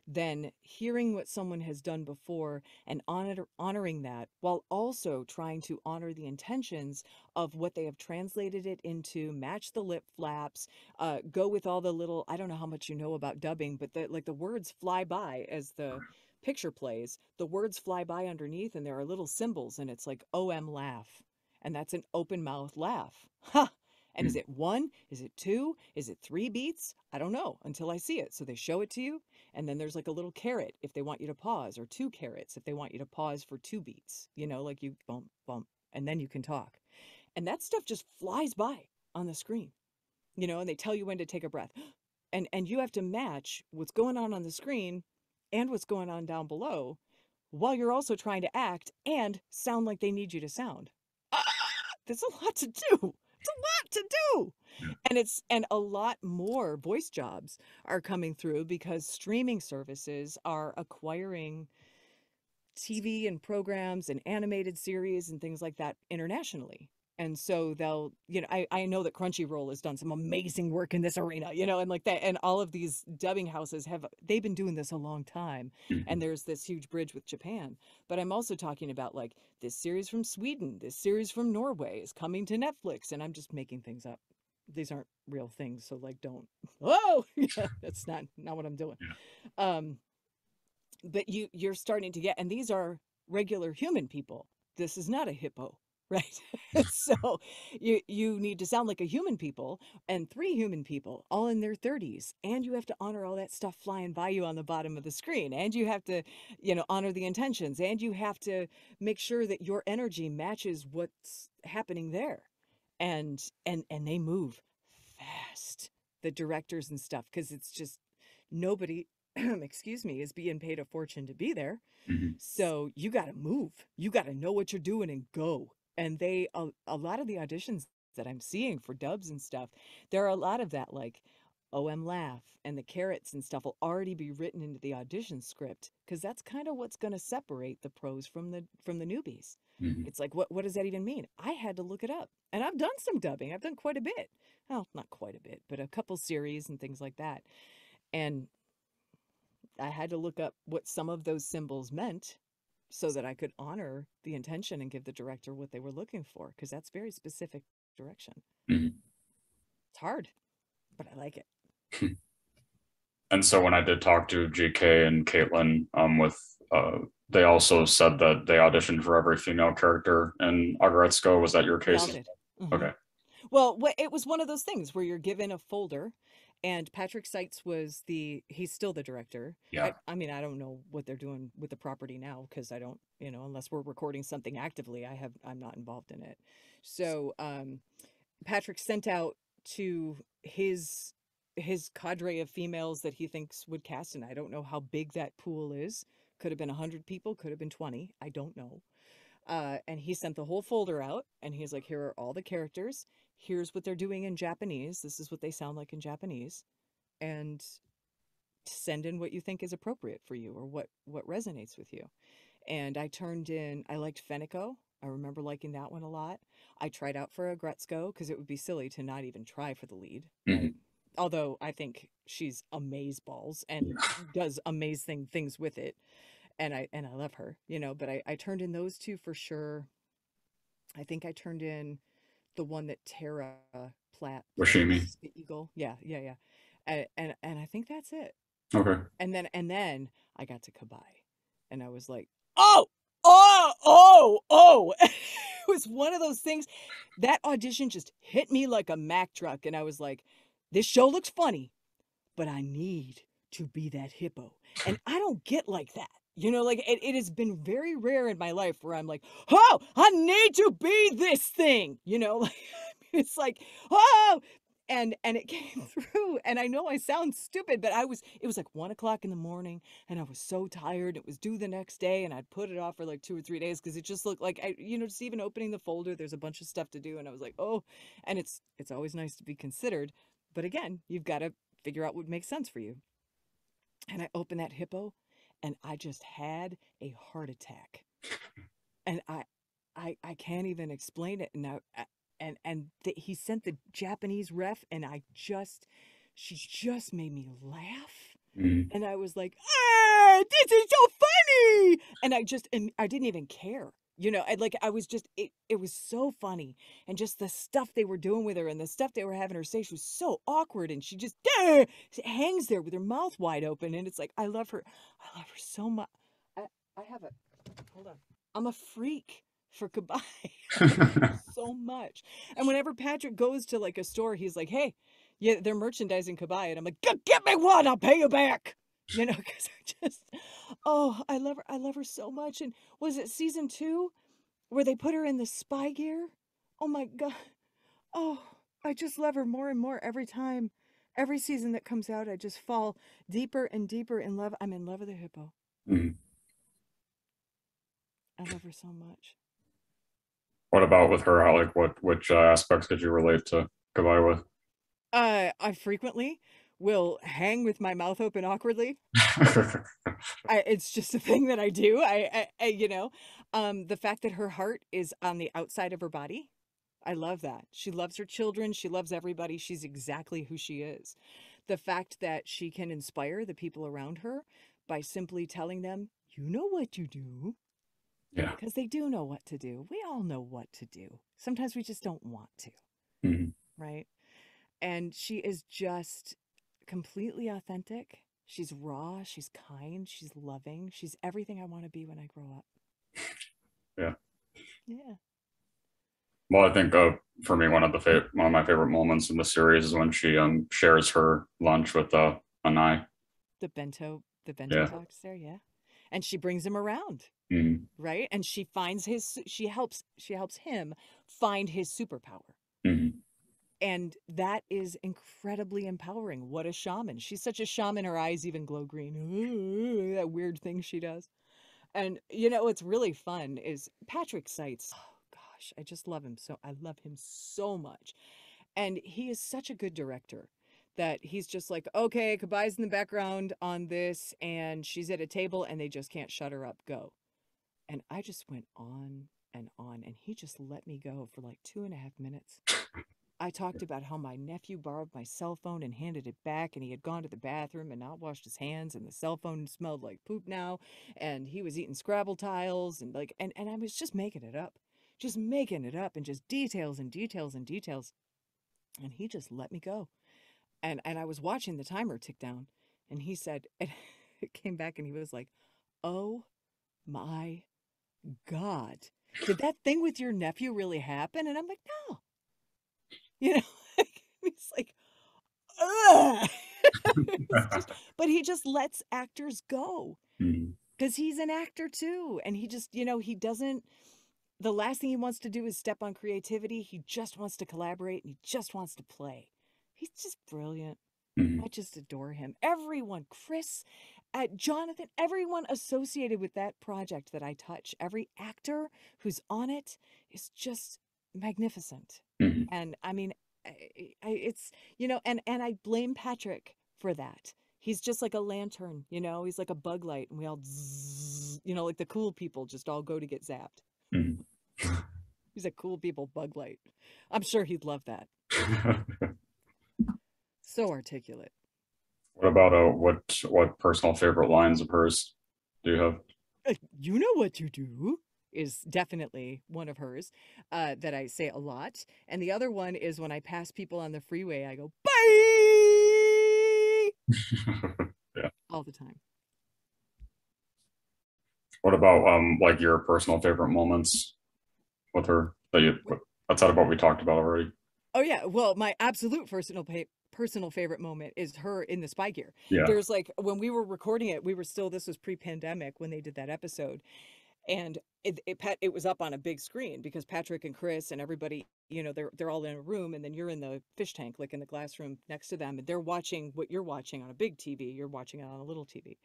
than hearing what someone has done before and honoring that while also trying to honor the intentions of what they have translated it into, match the lip flaps, go with all the little, I don't know how much you know about dubbing, but the words fly by as the picture plays, the words fly by underneath and there are little symbols and it's like OM laugh. And that's an open mouth laugh. Ha! And is Mhm. it one? Is it two? Is it three beats? I don't know until I see it. So they show it to you, and then there's like a little carrot if they want you to pause, or two carrots if they want you to pause for two beats, like you bump, bump, and then you can talk. And that stuff just flies by on the screen, and they tell you when to take a breath. And you have to match what's going on the screen and what's going on down below while you're also trying to act and sound like they need you to sound. Ah, that's a lot to do. It's a lot to do. Yeah. And a lot more voice jobs are coming through because streaming services are acquiring TV and programs and animated series and things like that internationally. And so they'll, I know that Crunchyroll has done some amazing work in this arena, and like that, and all of these dubbing houses they've been doing this a long time. And Mhm. there's this huge bridge with Japan. But I'm also talking about like this series from Sweden, this series from Norway is coming to Netflix, and I'm just making things up. These aren't real things, so like don't, oh, yeah, that's not what I'm doing. Yeah. Um, but you're starting to get, and these are regular human people. This is not a hippo, right? So you need to sound like a human people, and three human people all in their 30s, and you have to honor all that stuff flying by you on the bottom of the screen, and you have to honor the intentions, and you have to make sure that your energy matches what's happening there. And they move fast, the directors and stuff, because it's just nobody excuse me, is being paid a fortune to be there. Mhm. So you got to move. You got to know what you're doing and go. And a lot of the auditions that I'm seeing for dubs and stuff, there are a lot of that like OM laugh and the carrots and stuff will already be written into the audition script because that's kind of what's going to separate the pros from the newbies. Mhm. It's like what does that even mean? I had to look it up. And I've done some dubbing. I've done quite a bit. Well, not quite a bit, but a couple series and things like that. And I had to look up what some of those symbols meant so that I could honor the intention and give the director what they were looking for, because that's very specific direction. Mhm. It's hard, but I like it. And so when I did talk to GK and Caitlin, they also said that they auditioned for every female character in Aggretsuko. Was that your They all case? did. Hmm. Okay. Well, it was one of those things where you're given a folder, and Patrick Seitz he's still the director. Yeah. I mean, I don't know what they're doing with the property now because I don't, unless we're recording something actively, I'm not involved in it. So, Patrick sent out to his cadre of females that he thinks would cast, and I don't know how big that pool is. Could have been 100 people, could have been 20. I don't know. And he sent the whole folder out, and he's like, here are all the characters. Here's what they're doing in Japanese. This is what they sound like in Japanese. And send in what you think is appropriate for you or what resonates with you. And I turned in, I liked Fenico. I remember liking that one a lot. I tried out for Aggretsuko because it would be silly to not even try for the lead, right? Mhm. Although I think she's amazeballs and does amazing things with it. And I love her, you know, but I turned in those two for sure. I think I turned in the one that Tara Platt Washimi. plays, the eagle. Yeah, yeah, yeah. And I think that's it. Okay. And then I got to Kabae, and I was like, oh, oh, oh, oh. It was one of those things. That audition just hit me like a Mack truck, and I was like, this show looks funny, but I need to be that hippo. And I don't get like that. You know, like it has been very rare in my life where I'm like, oh, I need to be this thing. You know, like it's like, oh, and it came through. And I know I sound stupid, but it was like 1 o'clock in the morning, and I was so tired. It was due the next day, and I'd put it off for like 2 or 3 days because it just looked like just even opening the folder, there's a bunch of stuff to do, and I was like, oh, and it's always nice to be considered, but again, you've got to figure out what makes sense for you. And I opened that hippo, and I just had a heart attack. And I can't even explain it. And he sent the Japanese ref, and she just made me laugh. Mhm. And I was like, ah, this is so funny. And I didn't even care. You know, I was just, it was so funny. And just the stuff they were doing with her and the stuff they were having her say, she was so awkward. And she just hangs there with her mouth wide open. And it's like, I love her. I love her so much. I have a, hold on. I'm a freak for Kabae. I love her so much. And whenever Patrick goes to like a store, he's like, hey, yeah, they're merchandising Kabae. And I'm like, get me one, I'll pay you back. You know, because I just, oh, I love her. I love her so much. And was it season 2 where they put her in the spy gear? Oh my God. Oh, I just love her more and more every time. Every season that comes out, I just fall deeper and deeper in love. I'm in love with the hippo. Mhm. I love her so much. What about with her? How, like, which aspects could you relate to Kabae with? I frequently will hang with my mouth open awkwardly. It's just a thing that I do. The fact that her heart is on the outside of her body. I love that. She loves her children. She loves everybody. She's exactly who she is. The fact that she can inspire the people around her by simply telling them, you know what to do. Yeah. Because they do know what to do. We all know what to do. Sometimes we just don't want to, Mhm. right? And she is just completely authentic. She's raw, she's kind, she's loving. She's everything I want to be when I grow up. Yeah. Yeah. Well, I think for me, one of my favorite moments in the series is when she shares her lunch with Anai. The bento Yeah. talks there, yeah. And she brings him around, Mhm. right? And she helps him find his superpower. Mhm. And that is incredibly empowering. What a shaman. She's such a shaman, her eyes even glow green. Ooh, that weird thing she does. And you know what's really fun is Patrick Seitz. Oh gosh, I just love him so. I love him so much. And he is such a good director that he's just like, okay, Kabae's in the background on this, and she's at a table, and they just can't shut her up. Go. And I just went on, and he just let me go for like 2.5 minutes. I talked about how my nephew borrowed my cell phone and handed it back, and he had gone to the bathroom and not washed his hands, and the cell phone smelled like poop now, and he was eating Scrabble tiles, and like, and I was just making it up, and just details and details and details, and he just let me go, and I was watching the timer tick down, and he said, and it came back, and he was like, "Oh my God, did that thing with your nephew really happen?" And I'm like, "No." You know, he's like, ugh. It's just, but he just lets actors go Mhm. because he's an actor too. And he just, he doesn't, the last thing he wants to do is step on creativity. He just wants to collaborate and he just wants to play. He's just brilliant. I Mhm. just adore him. Everyone, Chris, Jonathan, everyone associated with that project that I touch, every actor who's on it is just magnificent. Mhm. And I mean, it's, and I blame Patrick for that. He's just like a lantern, you know, he's like a bug light, and we all, zzz, you know, like the cool people just all go to get zapped. Mhm. He's a cool people bug light. I'm sure he'd love that. So articulate. What about what personal favorite lines of hers do you have? You know what to do is definitely one of hers that I say a lot. And the other one is when I pass people on the freeway, I go, bye, Yeah. all the time. What about like your personal favorite moments with her that you outside of what we talked about already? Oh yeah, well, my absolute personal favorite moment is her in the spy gear. Yeah. There's like when we were recording it, we were still this was pre-pandemic when they did that episode, and it was up on a big screen because Patrick and Chris and everybody, you know, they're all in a room, and then you're in the fish tank, like in the glass room next to them, and they're watching what you're watching on a big TV. You're watching it on a little TV.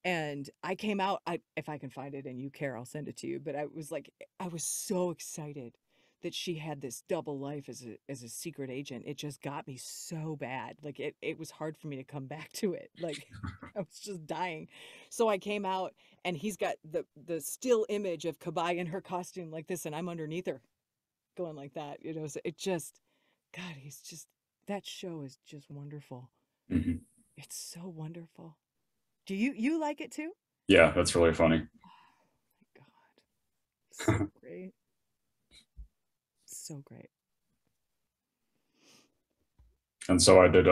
And I came out, if I can find it and you care, I'll send it to you. But I was like, I was so excited that she had this double life as a secret agent. It just got me so bad. Like it was hard for me to come back to it. Like I was just dying. So I came out and he's got the still image of Kabae in her costume like this, and I'm underneath her going like that. You know, so it just, God, he's just, that show is just wonderful. Mhm. It's so wonderful. Do you like it too? Yeah, that's really funny. My God, so great, so great. And so I did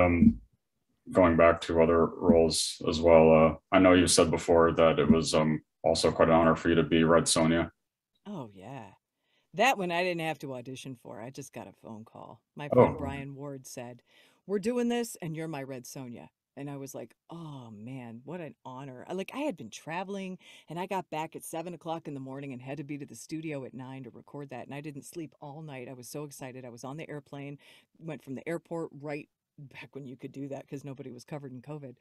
going back to other roles as well. I know you said before that it was also quite an honor for you to be Red Sonja. Oh yeah, that one I didn't have to audition for. I just got a phone call. My friend Oh, Brian Ward said, "We're doing this, and you're my Red Sonja." And I was like, "Oh man, what an honor!" I had been traveling, and I got back at 7 o'clock in the morning and had to be to the studio at 9 to record that. And I didn't sleep all night. I was so excited. I was on the airplane, went from the airport right back when you could do that because nobody was covered in COVID.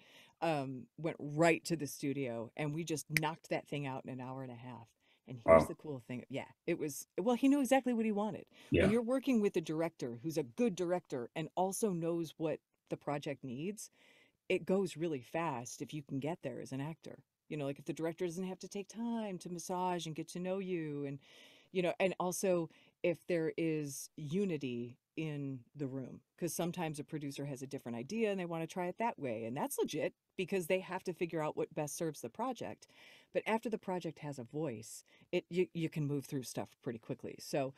Went right to the studio, and we just knocked that thing out in an hour and a half. And here's wow. the cool thing. Yeah, it was, well, he knew exactly what he wanted. When Yeah. you're working with a director who's a good director and also knows what the project needs, it goes really fast if you can get there as an actor. You know, like if the director doesn't have to take time to massage and get to know you, and you know, and also if there is unity in the room, because sometimes a producer has a different idea and they want to try it that way, and that's legit because they have to figure out what best serves the project. But after the project has a voice, you can move through stuff pretty quickly. So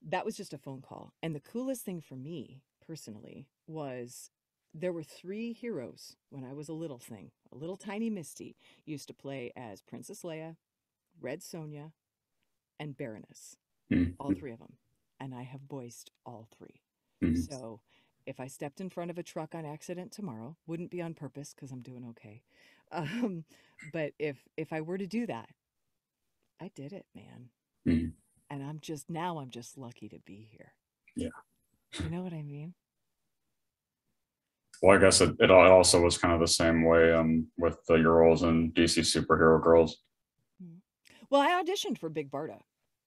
that was just a phone call. And the coolest thing for me personally was there were three heroes when I was a little thing. A little tiny Misty used to play as Princess Leia, Red Sonja, and Baroness, all Mhm. three of them. And I have voiced all three. Mhm. So if I stepped in front of a truck on accident tomorrow, wouldn't be on purpose because I'm doing okay. Um, but if I were to do that, I did it, man. Mhm. And I'm just lucky to be here. Yeah. You know what I mean? Well, I guess it also was kind of the same way with your roles in DC Superhero Girls. Mhm. Well, I auditioned for Big Barda.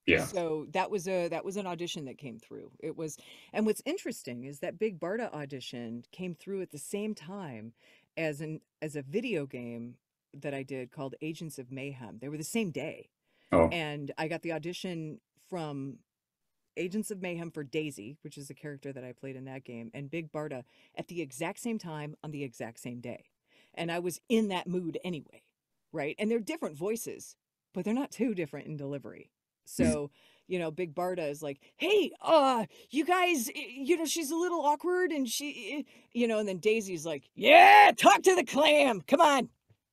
Yeah. So that was an audition that came through. It was, and what's interesting is that Big Barda audition came through at the same time as a video game that I did called Agents of Mayhem. They were the same day. Oh, And I got the audition from Agents of Mayhem for Daisy, which is the character that I played in that game, and Big Barda at the exact same time on the exact same day. And I was in that mood anyway, right? And they're different voices, but they're not too different in delivery. mhm. So, you know, Big Barda is like, "Hey, you guys, you know, she's a little awkward and you know," and then Daisy's like, "Yeah, talk to the clam. Come on."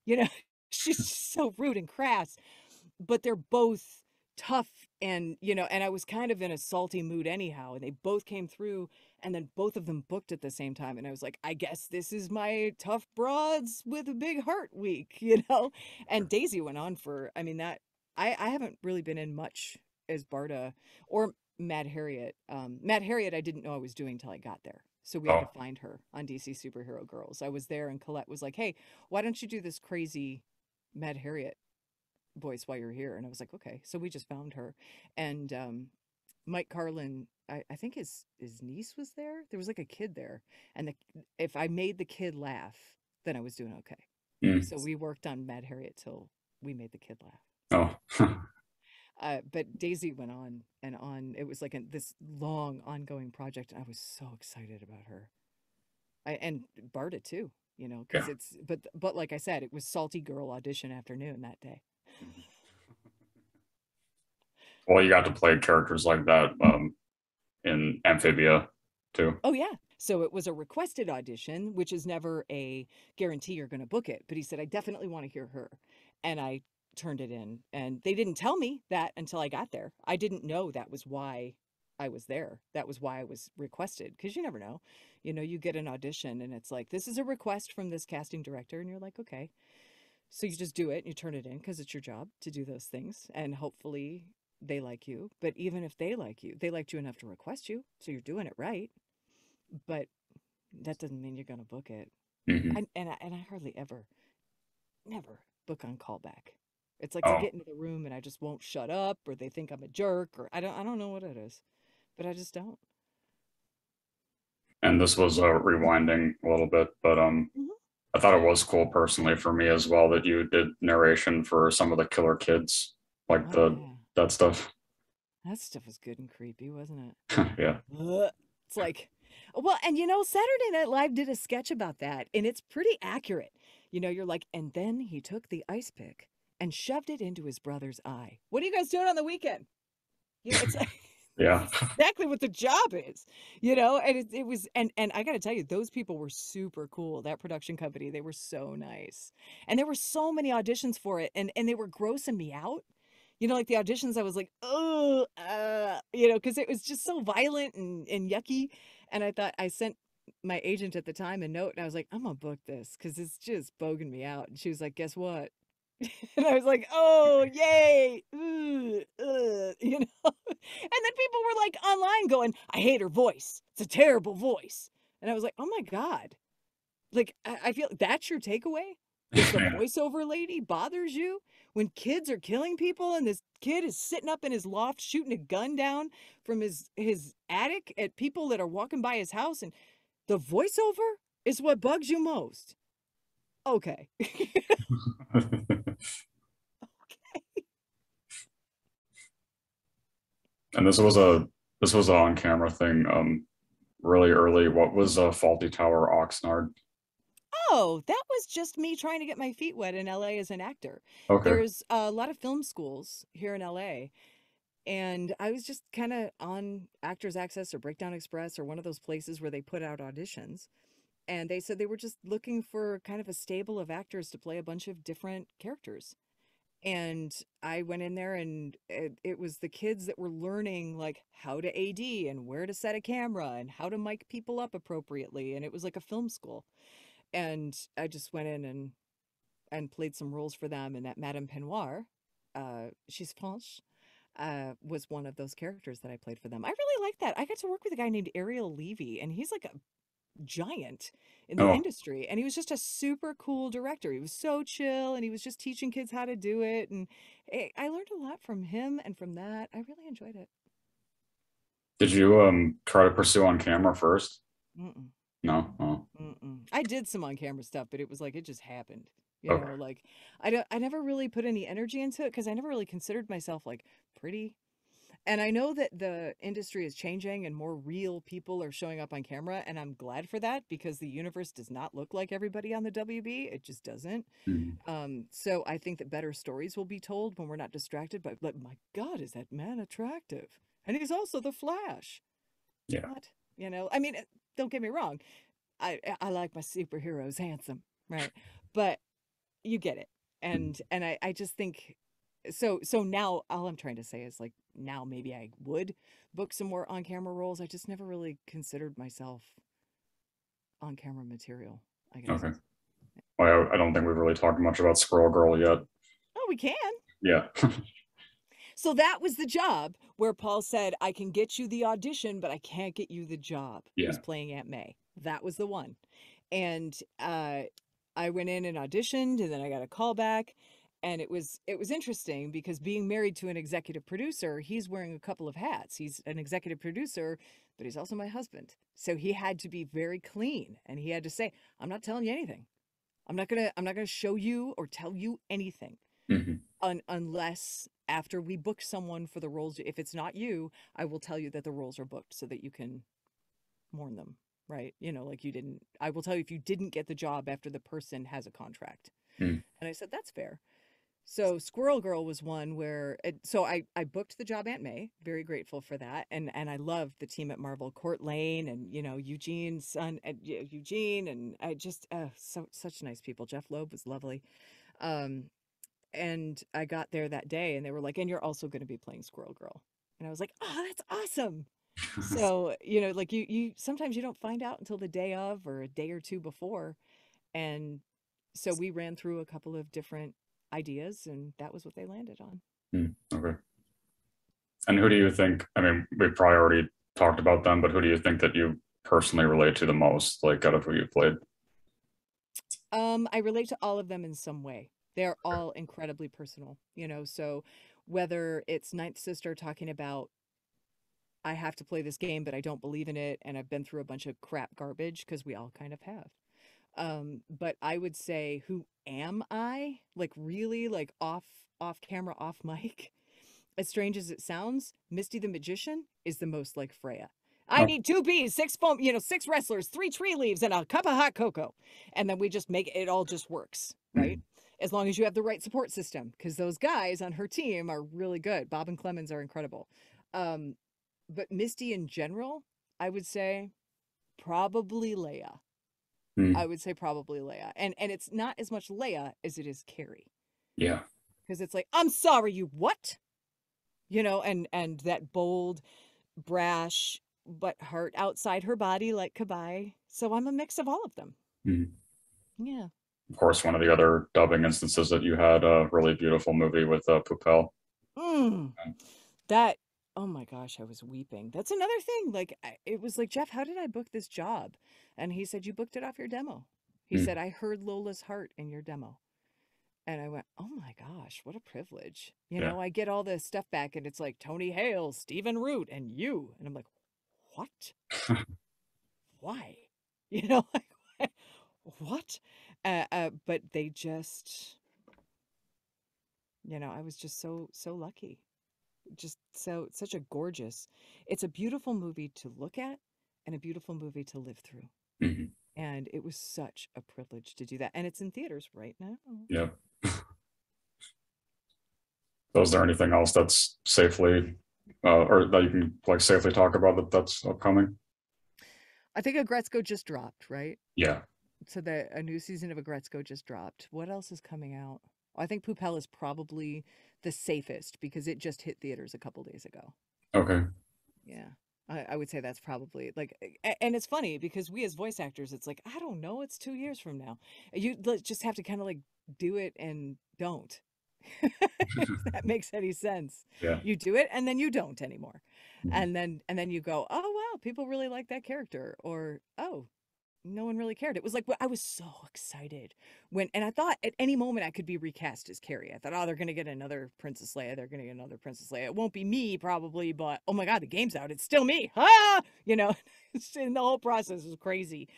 You know, she's just so rude and crass, but they're both tough, and you know, and I was kind of in a salty mood anyhow, and they both came through, and then both of them booked at the same time, and I was like, I guess this is my tough broads with a big heart week, you know. And Daisy went on for, I mean, that I haven't really been in much as Barda or Mad Harriet. Mad Harriet I didn't know I was doing till I got there, so we had to Oh, find her on DC Superhero Girls. I was there and Colette was like, "Hey, why don't you do this crazy Mad Harriet voice while you're here?" And I was like, okay. So we just found her. And Mike Carlin, I think his niece was there. There was like a kid there. And if I made the kid laugh, then I was doing okay. Mm. So we worked on Mad Harriet till we made the kid laugh. Oh. But Daisy went on and on. It was like this long ongoing project, and I was so excited about her. And Barta too, because Yeah. it's but like I said, it was Salty Girl audition afternoon that day. Well, you got to play characters like that in Amphibia too. Oh yeah. So it was a requested audition, which is never a guarantee you're going to book it. But he said, I definitely want to hear her. And I turned it in. And they didn't tell me that until I got there. I didn't know that was why I was there. That was why I was requested. Because you never know. You get an audition and it's like, this is a request from this casting director. And you're like, okay. So you just do it and you turn it in because it's your job to do those things. And hopefully they like you. But even if they like you, they liked you enough to request you. So you're doing it right. But that doesn't mean you're going to book it. Mm-hmm. I hardly ever, never book on callback. It's like they Oh, get into the room and I just won't shut up, or they think I'm a jerk, or I don't know what it is, but I just don't. and this was rewinding a little bit, but Mhm. I thought it was cool personally for me as well that you did narration for some of the Killer Kids, like Oh yeah, that stuff. that stuff was good and creepy, wasn't Yeah. it? Ugh. It's like, well, and Saturday Night Live did a sketch about that, and it's pretty accurate. You're like, and then he took the ice pick and shoved it into his brother's eye. What are you guys doing on the weekend? It's like Yeah. this is exactly what the job is, and it was, and I got to tell you, those people were super cool. That production company, they were so nice. And there were so many auditions for it, and they were grossing me out. Like the auditions, I was like, oh, because it was just so violent and yucky. And I sent my agent at the time a note and I was like, I'm gonna book this because it's just bogging me out. And she was like, guess what? And I was like, oh, yay. Ugh, ugh, And then people were like online going, I hate her voice. It's a terrible voice. And I was like, oh my God. Like, I feel that's your takeaway? Is the Yeah. voiceover lady bothers you? When kids are killing people and this kid is sitting up in his loft shooting a gun down from his attic at people that are walking by his house, and the voiceover is what bugs you most. Okay. And this was an on camera thing. Really early. What was Faulty Tower Oxnard? Oh, that was just me trying to get my feet wet in LA as an actor. Okay. There's a lot of film schools here in LA, and I was just kind of on Actors Access or Breakdown Express or one of those places where they put out auditions. And they said they were just looking for kind of a stable of actors to play a bunch of different characters. And I went in there and it was the kids that were learning like how to AD and where to set a camera and how to mic people up appropriately. And it was like a film school. And I just went in and played some roles for them. And that Madame Penoir, she's French, was one of those characters that I played for them. I really like that. I got to work with a guy named Ariel Levy, and he's like a giant in the Oh, industry, and he was just a super cool director. He was so chill and he was just teaching kids how to do it, and I learned a lot from him, and from that I really enjoyed it. did you try to pursue on camera first? Mm-mm, No. Oh, mm-mm. I did some on camera stuff, but it was like it just happened, okay. like I never really put any energy into it because I never really considered myself like pretty. And I know that the industry is changing and more real people are showing up on camera. And I'm glad for that because the universe does not look like everybody on the WB. It just doesn't. Mhm. So I think that better stories will be told when we're not distracted by, like, my God, is that man attractive? And he's also the Flash. Yeah. What? I mean, don't get me wrong. I like my superheroes handsome, right? But you get it. Mhm. And I just think so now all I'm trying to say is like now maybe I would book some more on camera roles. I just never really considered myself on camera material, I guess. Okay. Well, I don't think we've really talked much about Squirrel Girl yet. Oh, we can. Yeah. So that was the job where Paul said, I can get you the audition, but I can't get you the job. Was Yeah. playing Aunt May. That was the one. And I went in and auditioned, and then I got a call back. And it was interesting because being married to an executive producer, he's wearing a couple of hats. He's an executive producer, but he's also my husband. So he had to be very clean, and he had to say, I'm not telling you anything. I'm not gonna show you or tell you anything Hmm. unless after we book someone for the roles. If it's not you, I will tell you that the roles are booked so that you can mourn them, right? You know, like you didn't. I will tell you if you didn't get the job after the person has a contract. Mm. And I said that's fair. So Squirrel Girl was one where so I booked the job Aunt May, very grateful for that, and I loved the team at Marvel, Court Lane and Eugene's son, Eugene, and I just such nice people. Jeff Loeb was lovely, um, and I got there that day, and they were like, and you're also going to be playing Squirrel Girl, and I was like, oh, that's awesome. So like you sometimes you don't find out until the day of or a day or two before, and so we ran through a couple of different ideas, and that was what they landed on. Okay. And who do you think, I mean, we probably already talked about them, but who do you think that you personally relate to the most, like out of who you played? I relate to all of them in some way. They're all incredibly personal, so whether it's Ninth Sister talking about I have to play this game, but I don't believe in it, and I've been through a bunch of crap garbage because we all kind of have. But I would say, who am I? Like really, like off camera, off mic. As strange as it sounds, Misty the Magician is the most like Freya. I Oh, need 2 bees, 6 foam, 6 wrestlers, 3 tree leaves, and a cup of hot cocoa. And then we just make it all just works, right? mm, As long as you have the right support system, because those guys on her team are really good. Bob and Clemens are incredible. Um, but Misty in general, I would say probably Leia. mm, I would say probably Leia. And it's not as much Leia as it is Carrie. yeah. Because it's like, I'm sorry, you what? And that bold, brash, but heart outside her body like Kabae. So I'm a mix of all of them. Mm. Yeah. Of course, one of the other dubbing instances that you had a really beautiful movie with Pupel. Mm, that, oh my gosh, I was weeping. That's another thing. Like, it was like, Jeff, how did I book this job? And he said, you booked it off your demo. He Mm. said, I heard Lola's heart in your demo. And I went, oh my gosh, what a privilege. Yeah. I get all this stuff back and it's like Tony Hale, Stephen Root, and you. And I'm like, what? Why? Like, what? But they just, I was just so lucky. Just such a gorgeous, it's a beautiful movie to look at and a beautiful movie to live through. Mhm. And it was such a privilege to do that. And it's in theaters right now. Yeah. So is there anything else that's safely, or that you can like safely talk about that's upcoming? I think Aggretsuko just dropped, right? Yeah. So a new season of Aggretsuko just dropped. What else is coming out? I think Poupelle is probably the safest because it just hit theaters a couple days ago. Okay. Yeah. I would say that's probably like, and it's funny because we as voice actors, it's like, I don't know, it's 2 years from now. You just have to kind of like do it and don't. If that makes any sense. Yeah. You do it and then you don't anymore. Mhm. And then you go, oh wow, people really like that character, or oh, no one really cared. It was like, I was so excited and I thought at any moment I could be recast as Carrie. I thought, oh, they're going to get another Princess Leia. They're going to get another Princess Leia. It won't be me probably, but oh my God, the game's out. It's still me. Ah, and the whole process was crazy.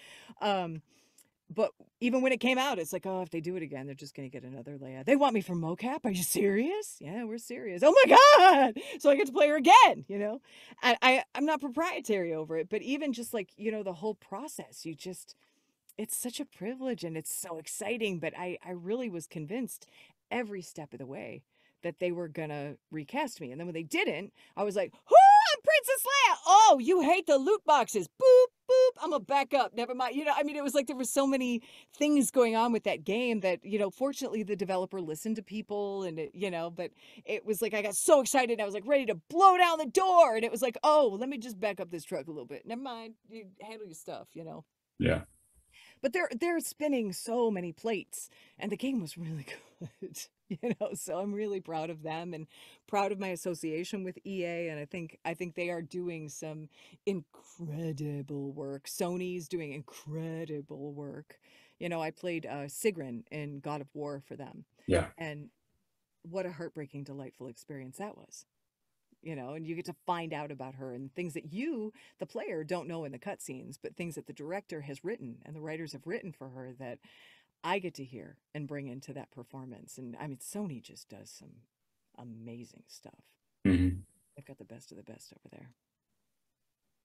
But even when it came out, it's like, oh, if they do it again, they're just going to get another Leia. They want me for mocap. Are you serious? Yeah, we're serious. Oh my God. So I get to play her again, And I'm not proprietary over it, but even just like, the whole process, it's such a privilege and it's so exciting. But I really was convinced every step of the way that they were going to recast me. And then when they didn't, I was like, whoo, I'm Princess Leia. Oh, you hate the loot boxes. Boop, boop. I'm going to back up. Never mind. It was like there were so many things going on with that game that, fortunately the developer listened to people and but it was like I got so excited. I was like ready to blow down the door. And it was like, oh, let me just back up this truck a little bit. Never mind. You handle your stuff. Yeah. But they're spinning so many plates, and the game was really good. So I'm really proud of them and proud of my association with EA. And I think they are doing some incredible work. Sony's doing incredible work. I played Sigrun in God of War for them, Yeah. and what a heartbreaking, delightful experience that was. And you get to find out about her and things that you, the player, don't know in the cutscenes, but things that the director has written and the writers have written for her that I get to hear and bring into that performance. And I mean, Sony just does some amazing stuff. Hmm. They've got the best of the best over there.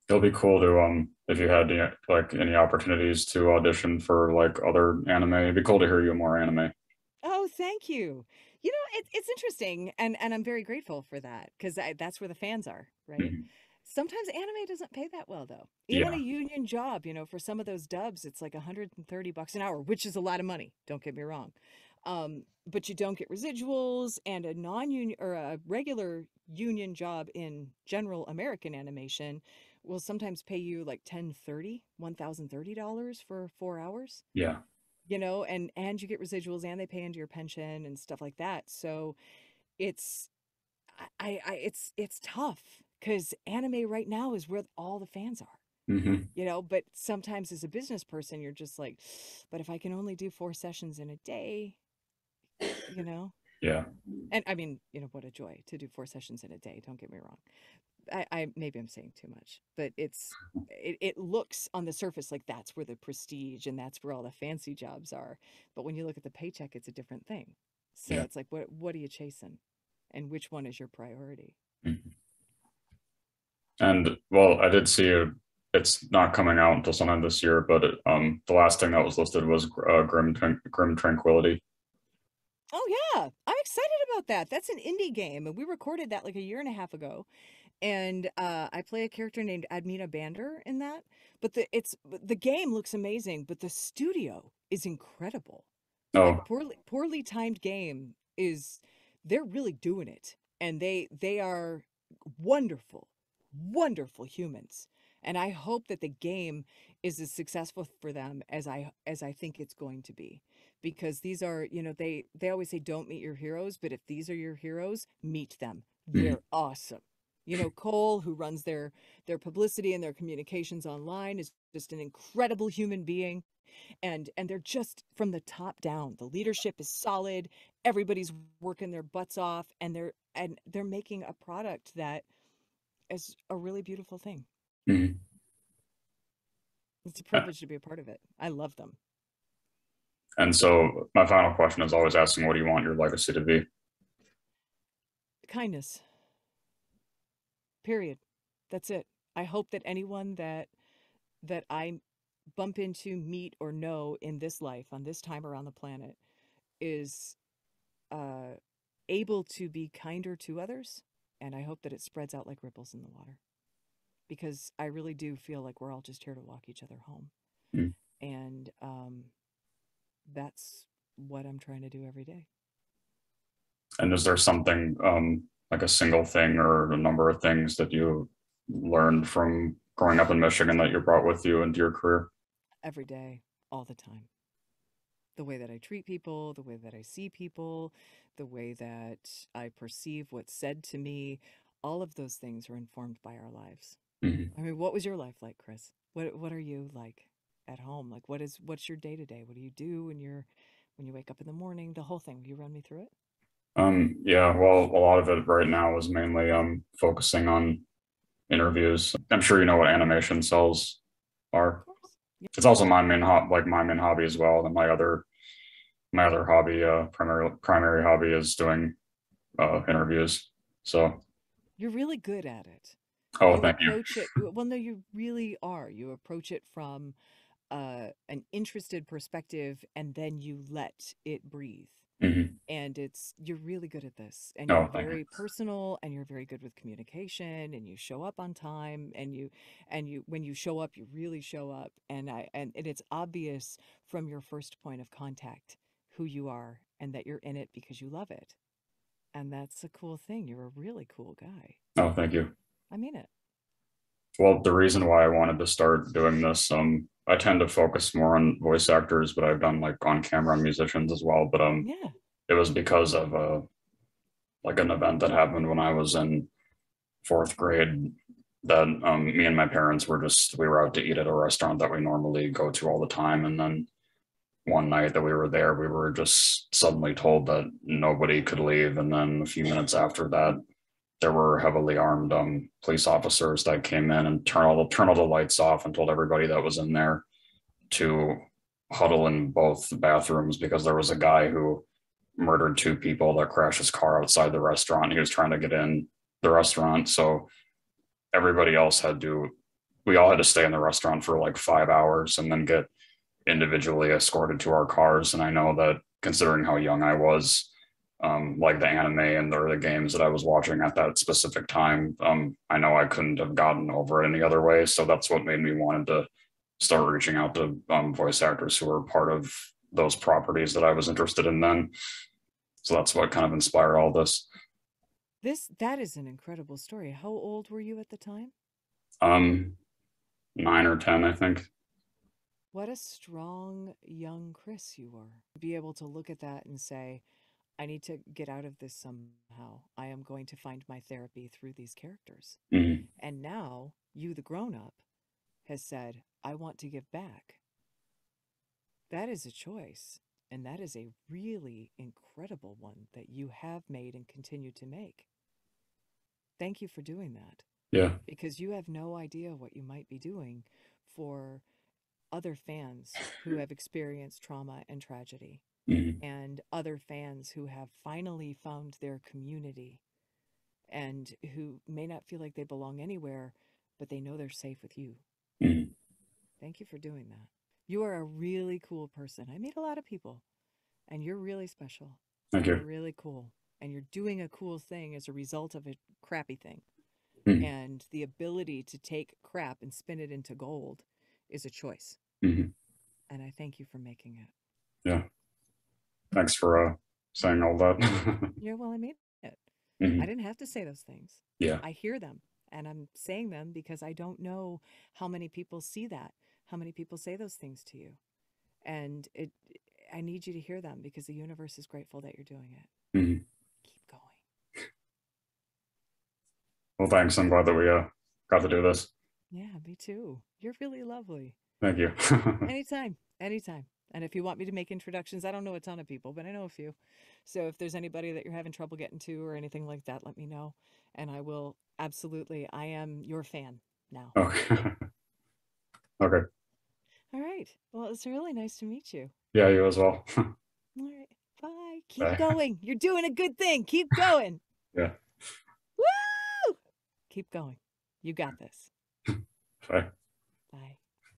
It'll be cool to if you had like any opportunities to audition for like other anime. It'd be cool to hear you more anime. Oh, thank you. You know, it's interesting, and I'm very grateful for that because that's where the fans are, right? Hmm. Sometimes anime doesn't pay that well, though. Even a Yeah, union job, for some of those dubs, it's like $130 an hour, which is a lot of money. Don't get me wrong. But you don't get residuals, and a non-union or a regular union job in general American animation will sometimes pay you like $1,030 for 4 hours. yeah. And you get residuals and they pay into your pension and stuff like that. So it's it's tough because anime right now is where all the fans are. Hmm. But sometimes as a business person, you're just like, but if I can only do 4 sessions in a day, you know. Yeah. And I mean, what a joy to do 4 sessions in a day. Don't get me wrong. I maybe I'm saying too much, but it looks on the surface like that's where the prestige and that's where all the fancy jobs are. But when you look at the paycheck, it's a different thing. So Yeah. it's like, what are you chasing, and which one is your priority? Mhm. And well, I did see it's not coming out until sometime this year, but the last thing that was listed was Grim Tranquility. Oh yeah, I'm excited about that. That's an indie game, and we recorded that like a year and a half ago. And I play a character named Admina Bander in that. But the game looks amazing, but the studio is incredible. Like Oh, poorly timed game is they're really doing it, and they are wonderful, wonderful humans. And I hope that the game is as successful for them as I think it's going to be, because these are, they always say don't meet your heroes, but if these are your heroes, meet them. mhm. They're awesome. Cole, who runs their publicity and their communications online, is just an incredible human being, and they're just from the top down. The leadership is solid. Everybody's working their butts off, and they're making a product that is a really beautiful thing. Mhm. It's a privilege to be a part of it. I love them. And so my final question is always asking, what do you want your legacy to be? Kindness. Period. That's it. I hope that anyone that I bump into, meet, or know in this life, on this time around the planet, is uh, able to be kinder to others. And I hope that it spreads out like ripples in the water, because I really do feel like we're all just here to walk each other home. Mm. And that's what I'm trying to do every day. And is there something like a single thing or a number of things that you learned from growing up in Michigan that you brought with you into your career? Every day, all the time. The way that I treat people, the way that I see people, the way that I perceive what's said to me, all of those things are informed by our lives. Mhm. I mean, what was your life like, Chris? What are you like at home? Like what's your day to day? What do you do when you wake up in the morning? The whole thing. Will you run me through it? Yeah, well, a lot of it right now is mainly focusing on interviews. I'm sure you know what animation cells Of are. course. It's also my main hobby as well. And my other hobby, primary hobby is doing interviews. So, You're really good at it. oh, You thank you. approach it, well, no, you really are. You approach it from an interested perspective, and then you let it breathe. Hmm. And you're really good at this, and you're Oh, thank you. very personal, and you're very good with communication, and you show up on time, and you when you show up, you really show up. And it's obvious from your first point of contact who you are, and that you're in it because you love it. And that's a cool thing. You're a really cool guy. Oh, thank you. I mean it. Well, the reason why I wanted to start doing this, I tend to focus more on voice actors, but I've done like on camera musicians as well. But Yeah. it was because of like an event that happened when I was in fourth grade that me and my parents we were out to eat at a restaurant that we normally go to all the time, and then one night that we were there, we were just suddenly told that nobody could leave, and then a few minutes after that, there were heavily armed police officers that came in and turned all the lights off and told everybody that was in there to huddle in both bathrooms because there was a guy who murdered 2 people that crashed his car outside the restaurant. He was trying to get in the restaurant. So everybody else we all had to stay in the restaurant for like 5 hours and then get individually escorted to our cars. And I know that considering how young I was, like the anime and the games that I was watching at that specific time, I know I couldn't have gotten over it any other way. So that's what made me wanted to start reaching out to voice actors who were part of those properties that I was interested in then. So that's what kind of inspired all this. That is an incredible story. How old were you at the time? 9 or 10, I think. What a strong young Chris you were. To be able to look at that and say, I need to get out of this somehow. I am going to find my therapy through these characters. Mm-hmm. And now you, the grown-up, has said, I want to give back. That is a choice. And that is a really incredible one that you have made and continue to make. Thank you for doing that. Yeah. Because you have no idea what you might be doing for other fans who have experienced trauma and tragedy, Mm-hmm. and other fans who have finally found their community and who may not feel like they belong anywhere, but they know they're safe with you. Mm-hmm. Thank you for doing that. You are a really cool person. I meet a lot of people, and you're really special. Thank you. You're really cool. And you're doing a cool thing as a result of a crappy thing. Mm-hmm. And the ability to take crap and spin it into gold is a choice. Mm-hmm. And I thank you for making it. Yeah. Thanks for saying all that. Yeah, well, I made it. Mm-hmm. I didn't have to say those things. Yeah. I hear them, and I'm saying them because I don't know how many people see that, how many people say those things to you. And I need you to hear them because the universe is grateful that you're doing it. Mm-hmm. Keep going. Well, thanks. I'm glad that we got to do this. Yeah, me too. You're really lovely. Thank you. Anytime. And if you want me to make introductions, I don't know a ton of people, but I know a few. So if there's anybody that you're having trouble getting to or anything like that, let me know. And I will absolutely, I am your fan now. Okay. Okay. All right. Well, it's really nice to meet you. Yeah, you as well. All right. Bye. Keep Bye. going. You're doing a good thing. Keep going. Yeah. Woo! Keep going. You got this. Bye. Bye.